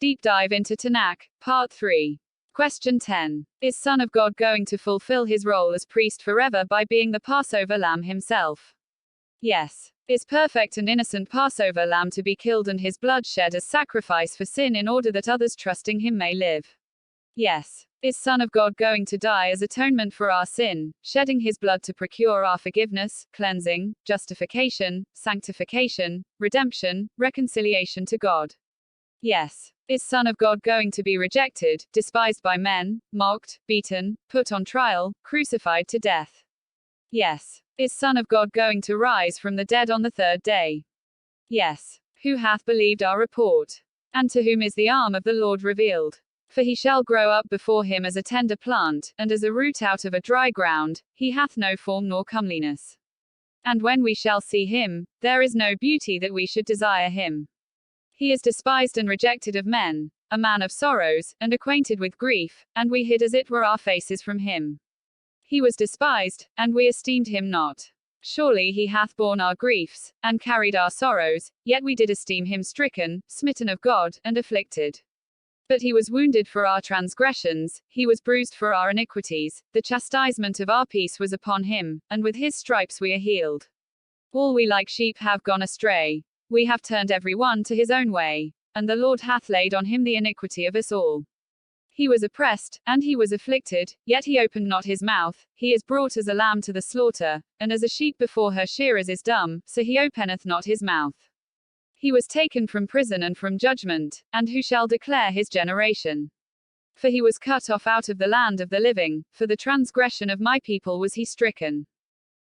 Deep dive into Tanakh, Part 3. Question 10. Is Son of God going to fulfill his role as priest forever by being the Passover lamb himself? Yes. Is perfect and innocent Passover lamb to be killed and his blood shed as sacrifice for sin in order that others trusting him may live? Yes. Is Son of God going to die as atonement for our sin, shedding his blood to procure our forgiveness, cleansing, justification, sanctification, redemption, reconciliation to God? Yes. Is Son of God going to be rejected, despised by men, mocked, beaten, put on trial, crucified to death? Yes. Is Son of God going to rise from the dead on the third day? Yes. Who hath believed our report? And to whom is the arm of the Lord revealed? For he shall grow up before him as a tender plant, and as a root out of a dry ground, he hath no form nor comeliness. And when we shall see him, there is no beauty that we should desire him. He is despised and rejected of men, a man of sorrows, and acquainted with grief, and we hid as it were our faces from him. He was despised, and we esteemed him not. Surely he hath borne our griefs, and carried our sorrows, yet we did esteem him stricken, smitten of God, and afflicted. But he was wounded for our transgressions, he was bruised for our iniquities, the chastisement of our peace was upon him, and with his stripes we are healed. All we like sheep have gone astray. We have turned every one to his own way, and the Lord hath laid on him the iniquity of us all. He was oppressed, and he was afflicted, yet he opened not his mouth. He is brought as a lamb to the slaughter, and as a sheep before her shearers is dumb, so he openeth not his mouth. He was taken from prison and from judgment, and who shall declare his generation? For he was cut off out of the land of the living, for the transgression of my people was he stricken.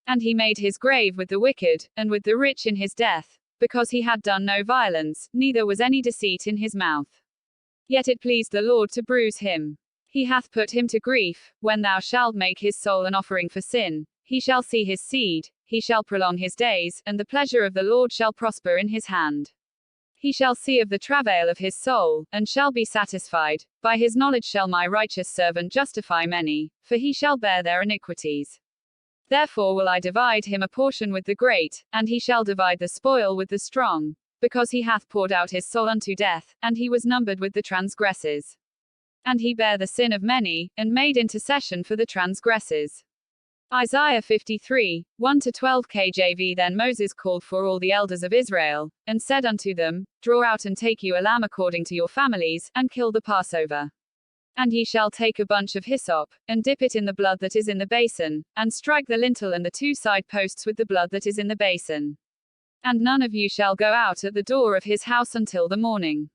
And he made his grave with the wicked, and with the rich in his death, because he had done no violence, neither was any deceit in his mouth. Yet it pleased the Lord to bruise him. He hath put him to grief. When thou shalt make his soul an offering for sin, he shall see his seed, he shall prolong his days, and the pleasure of the Lord shall prosper in his hand. He shall see of the travail of his soul, and shall be satisfied. By his knowledge shall my righteous servant justify many, for he shall bear their iniquities. Therefore will I divide him a portion with the great, and he shall divide the spoil with the strong, because he hath poured out his soul unto death, and he was numbered with the transgressors. And he bare the sin of many, and made intercession for the transgressors. Isaiah 53, 1-12 KJV. Then Moses called for all the elders of Israel, and said unto them, Draw out and take you a lamb according to your families, and kill the Passover. And ye shall take a bunch of hyssop, and dip it in the blood that is in the basin, and strike the lintel and the two side posts with the blood that is in the basin. And none of you shall go out at the door of his house until the morning.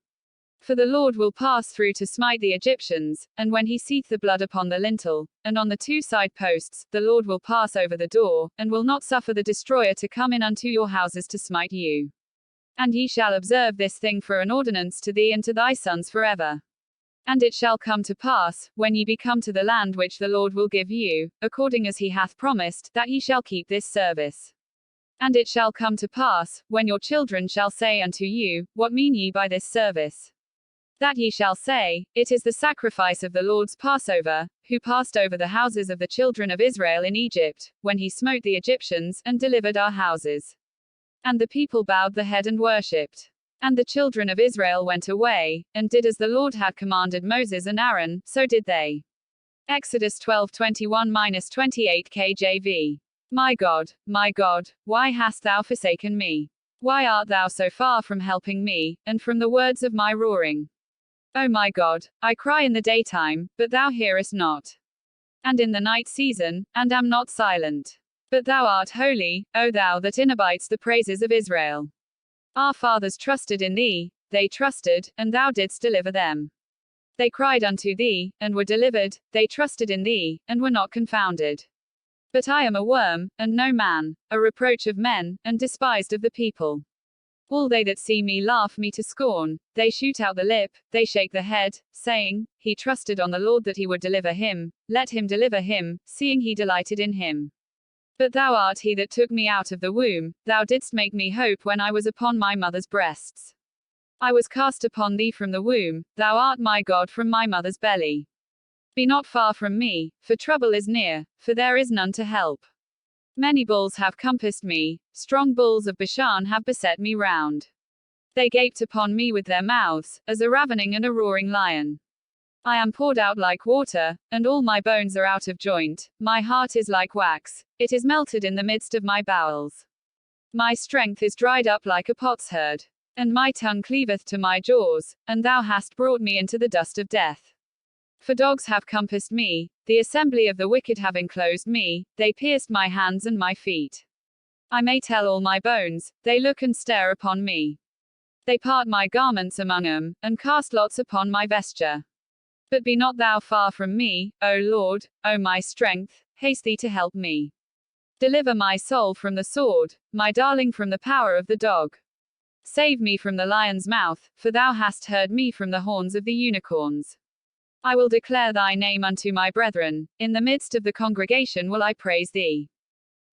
For the Lord will pass through to smite the Egyptians, and when he seeth the blood upon the lintel, and on the two side posts, the Lord will pass over the door, and will not suffer the destroyer to come in unto your houses to smite you. And ye shall observe this thing for an ordinance to thee and to thy sons forever. And it shall come to pass, when ye be come to the land which the Lord will give you, according as he hath promised, that ye shall keep this service. And it shall come to pass, when your children shall say unto you, What mean ye by this service? That ye shall say, It is the sacrifice of the Lord's Passover, who passed over the houses of the children of Israel in Egypt, when he smote the Egyptians, and delivered our houses. And the people bowed the head and worshipped. And the children of Israel went away, and did as the Lord had commanded Moses and Aaron, so did they. Exodus 12:21-28 KJV. My God, why hast thou forsaken me? Why art thou so far from helping me, and from the words of my roaring? O my God, I cry in the daytime, but thou hearest not. And in the night season, and am not silent. But thou art holy, O thou that inhabitest the praises of Israel. Our fathers trusted in thee, they trusted, and thou didst deliver them. They cried unto thee, and were delivered, they trusted in thee, and were not confounded. But I am a worm, and no man, a reproach of men, and despised of the people. All they that see me laugh me to scorn, they shoot out the lip, they shake the head, saying, He trusted on the Lord that he would deliver him, let him deliver him, seeing he delighted in him. But thou art he that took me out of the womb, thou didst make me hope when I was upon my mother's breasts. I was cast upon thee from the womb, thou art my God from my mother's belly. Be not far from me, for trouble is near, for there is none to help. Many bulls have compassed me, strong bulls of Bashan have beset me round. They gaped upon me with their mouths, as a ravening and a roaring lion. I am poured out like water, and all my bones are out of joint. My heart is like wax, it is melted in the midst of my bowels. My strength is dried up like a potsherd, and my tongue cleaveth to my jaws, and thou hast brought me into the dust of death. For dogs have compassed me, the assembly of the wicked have enclosed me, they pierced my hands and my feet. I may tell all my bones, they look and stare upon me. They part my garments among them, and cast lots upon my vesture. But be not thou far from me, O Lord, O my strength, haste thee to help me. Deliver my soul from the sword, my darling from the power of the dog. Save me from the lion's mouth, for thou hast heard me from the horns of the unicorns. I will declare thy name unto my brethren, in the midst of the congregation will I praise thee.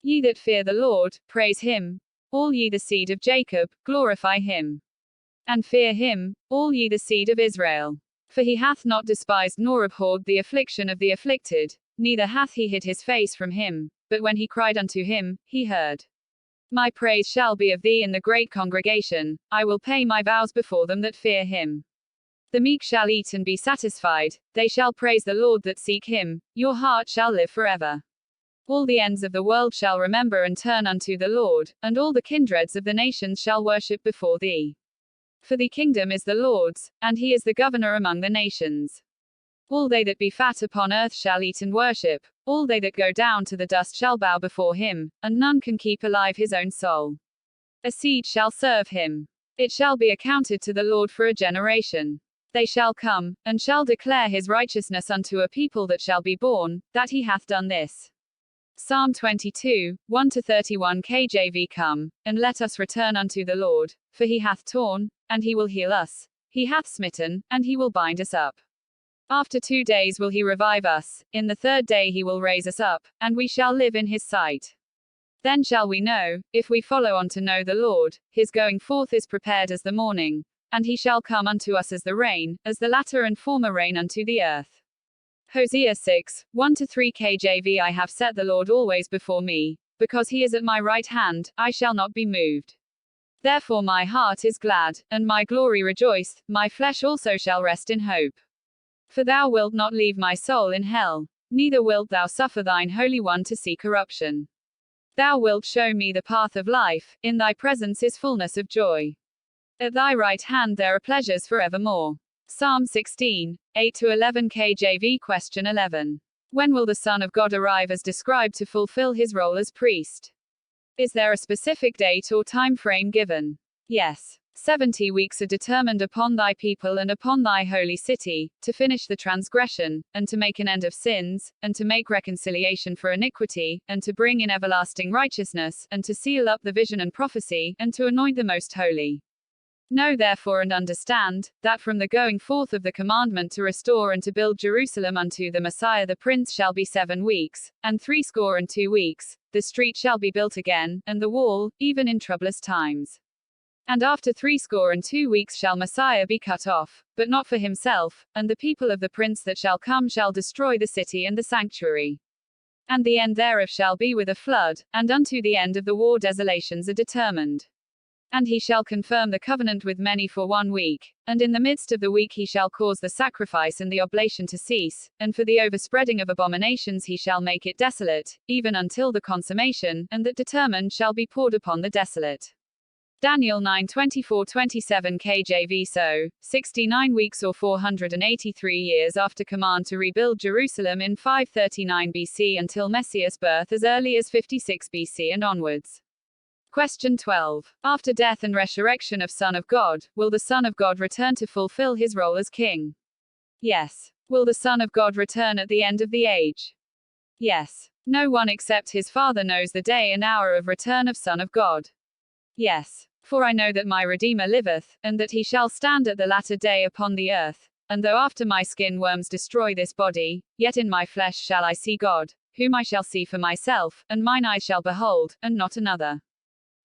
Ye that fear the Lord, praise him. All ye the seed of Jacob, glorify him. And fear him, all ye the seed of Israel. For he hath not despised nor abhorred the affliction of the afflicted, neither hath he hid his face from him, but when he cried unto him, he heard. My praise shall be of thee in the great congregation, I will pay my vows before them that fear him. The meek shall eat and be satisfied, they shall praise the Lord that seek him, your heart shall live forever. All the ends of the world shall remember and turn unto the Lord, and all the kindreds of the nations shall worship before thee. For the kingdom is the Lord's, and he is the governor among the nations. All they that be fat upon earth shall eat and worship, all they that go down to the dust shall bow before him, and none can keep alive his own soul. A seed shall serve him. It shall be accounted to the Lord for a generation. They shall come, and shall declare his righteousness unto a people that shall be born, that he hath done this. Psalm 22, 1-31 KJV. Come, and let us return unto the Lord, for he hath torn, and he will heal us. He hath smitten, and he will bind us up. After 2 days will he revive us, in the third day he will raise us up, and we shall live in his sight. Then shall we know, if we follow on to know the Lord, his going forth is prepared as the morning, and he shall come unto us as the rain, as the latter and former rain unto the earth. Hosea 6, 1-3 KJV. I have set the Lord always before me, because he is at my right hand, I shall not be moved. Therefore my heart is glad, and my glory rejoiceth, my flesh also shall rest in hope. For thou wilt not leave my soul in hell, neither wilt thou suffer thine Holy One to see corruption. Thou wilt show me the path of life, in thy presence is fullness of joy. At thy right hand there are pleasures forevermore. Psalm 16, 8-11 KJV. Question 11. When will the Son of God arrive as described to fulfill his role as priest? Is there a specific date or time frame given? Yes. 70 weeks are determined upon thy people and upon thy holy city, to finish the transgression, and to make an end of sins, and to make reconciliation for iniquity, and to bring in everlasting righteousness, and to seal up the vision and prophecy, and to anoint the most holy. Know therefore and understand, that from the going forth of the commandment to restore and to build Jerusalem unto the Messiah the Prince shall be 7 weeks, and 62 weeks, the street shall be built again, and the wall, even in troublous times. And after 62 weeks shall Messiah be cut off, but not for himself, and the people of the Prince that shall come shall destroy the city and the sanctuary. And the end thereof shall be with a flood, and unto the end of the war desolations are determined. And he shall confirm the covenant with many for 1 week, and in the midst of the week he shall cause the sacrifice and the oblation to cease, and for the overspreading of abominations he shall make it desolate, even until the consummation, and that determined shall be poured upon the desolate. Daniel 9:24-27 KJV. So, 69 weeks or 483 years after command to rebuild Jerusalem in 539 BC until Messiah's birth as early as 56 BC and onwards. Question 12. After death and resurrection of Son of God, will the Son of God return to fulfill his role as King? Yes. Will the Son of God return at the end of the age? Yes. No one except his Father knows the day and hour of return of Son of God. Yes. For I know that my Redeemer liveth, and that he shall stand at the latter day upon the earth. And though after my skin worms destroy this body, yet in my flesh shall I see God, whom I shall see for myself, and mine eyes shall behold, and not another.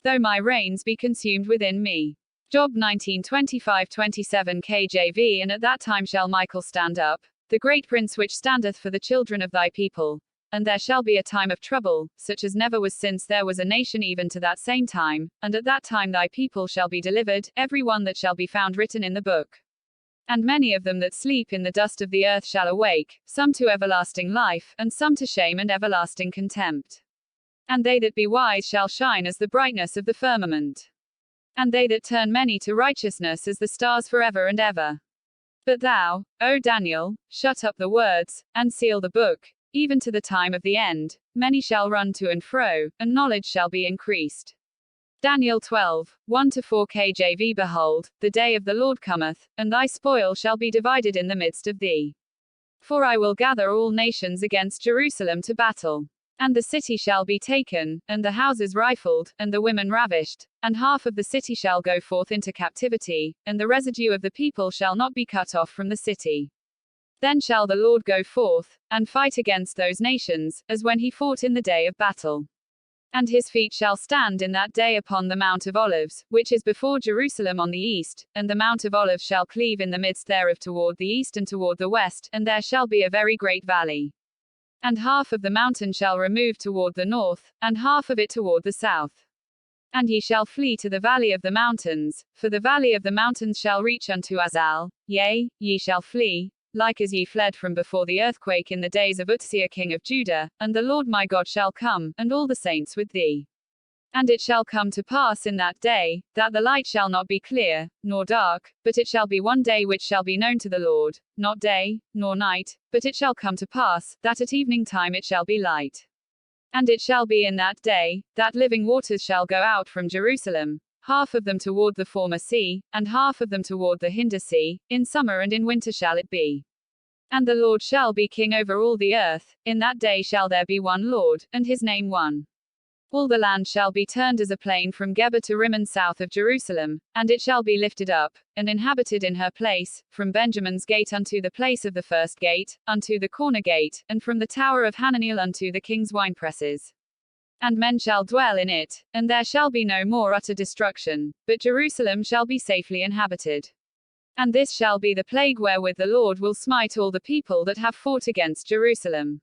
Though my reins be consumed within me. Job 19:25-27 KJV. And at that time shall Michael stand up, the great prince which standeth for the children of thy people, and there shall be a time of trouble, such as never was since there was a nation even to that same time, and at that time thy people shall be delivered, every one that shall be found written in the book. And many of them that sleep in the dust of the earth shall awake, some to everlasting life, and some to shame and everlasting contempt. And they that be wise shall shine as the brightness of the firmament. And they that turn many to righteousness as the stars forever and ever. But thou, O Daniel, shut up the words, and seal the book, even to the time of the end. Many shall run to and fro, and knowledge shall be increased. Daniel 12, 1-4 KJV. Behold, the day of the Lord cometh, and thy spoil shall be divided in the midst of thee. For I will gather all nations against Jerusalem to battle. And the city shall be taken, and the houses rifled, and the women ravished, and half of the city shall go forth into captivity, and the residue of the people shall not be cut off from the city. Then shall the Lord go forth, and fight against those nations, as when he fought in the day of battle. And his feet shall stand in that day upon the Mount of Olives, which is before Jerusalem on the east, and the Mount of Olives shall cleave in the midst thereof toward the east and toward the west, and there shall be a very great valley. And half of the mountain shall remove toward the north, and half of it toward the south. And ye shall flee to the valley of the mountains, for the valley of the mountains shall reach unto Azal, yea, ye shall flee, like as ye fled from before the earthquake in the days of Uzziah king of Judah, and the Lord my God shall come, and all the saints with thee. And it shall come to pass in that day, that the light shall not be clear, nor dark, but it shall be one day which shall be known to the Lord, not day, nor night, but it shall come to pass, that at evening time it shall be light. And it shall be in that day, that living waters shall go out from Jerusalem, half of them toward the former sea, and half of them toward the hinder sea, in summer and in winter shall it be. And the Lord shall be king over all the earth, in that day shall there be one Lord, and his name one. All the land shall be turned as a plain from Geba to Rimmon south of Jerusalem, and it shall be lifted up, and inhabited in her place, from Benjamin's gate unto the place of the first gate, unto the corner gate, and from the tower of Hananiel unto the king's winepresses. And men shall dwell in it, and there shall be no more utter destruction, but Jerusalem shall be safely inhabited. And this shall be the plague wherewith the Lord will smite all the people that have fought against Jerusalem.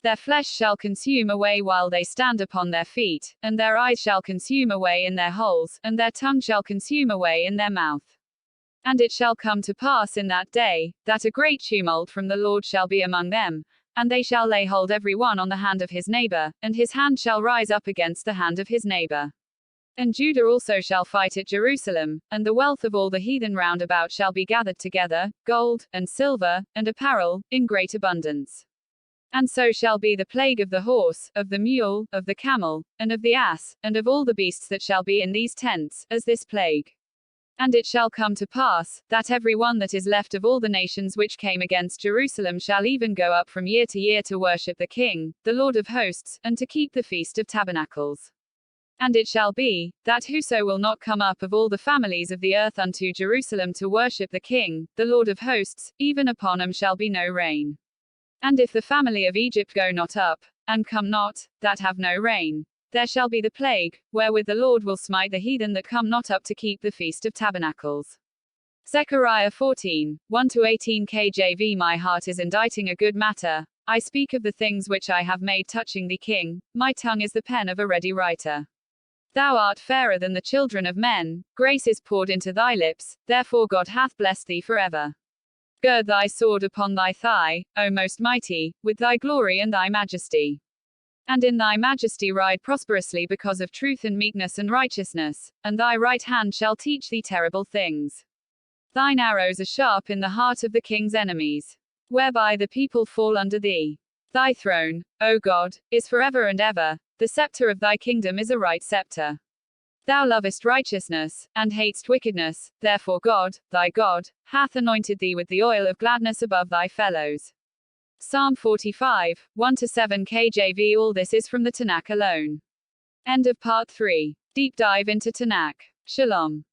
Their flesh shall consume away while they stand upon their feet, and their eyes shall consume away in their holes, and their tongue shall consume away in their mouth. And it shall come to pass in that day, that a great tumult from the Lord shall be among them, and they shall lay hold every one on the hand of his neighbor, and his hand shall rise up against the hand of his neighbor. And Judah also shall fight at Jerusalem, and the wealth of all the heathen round about shall be gathered together, gold, and silver, and apparel, in great abundance. And so shall be the plague of the horse, of the mule, of the camel, and of the ass, and of all the beasts that shall be in these tents, as this plague. And it shall come to pass, that every one that is left of all the nations which came against Jerusalem shall even go up from year to year to worship the King, the Lord of hosts, and to keep the Feast of Tabernacles. And it shall be, that whoso will not come up of all the families of the earth unto Jerusalem to worship the King, the Lord of hosts, even upon him shall be no rain. And if the family of Egypt go not up, and come not, that have no rain, there shall be the plague, wherewith the Lord will smite the heathen that come not up to keep the Feast of Tabernacles. Zechariah 14, 1-18 KJV. My heart is inditing a good matter. I speak of the things which I have made touching thee, King. My tongue is the pen of a ready writer. Thou art fairer than the children of men, grace is poured into thy lips, therefore God hath blessed thee forever. Gird thy sword upon thy thigh, O most mighty, with thy glory and thy majesty. And in thy majesty ride prosperously because of truth and meekness and righteousness, and thy right hand shall teach thee terrible things. Thine arrows are sharp in the heart of the king's enemies, whereby the people fall under thee. Thy throne, O God, is forever and ever, the scepter of thy kingdom is a right scepter. Thou lovest righteousness, and hatest wickedness, therefore God, thy God, hath anointed thee with the oil of gladness above thy fellows. Psalm 45, 1-7 KJV. All this is from the Tanakh alone. End of part 3. Deep dive into Tanakh. Shalom.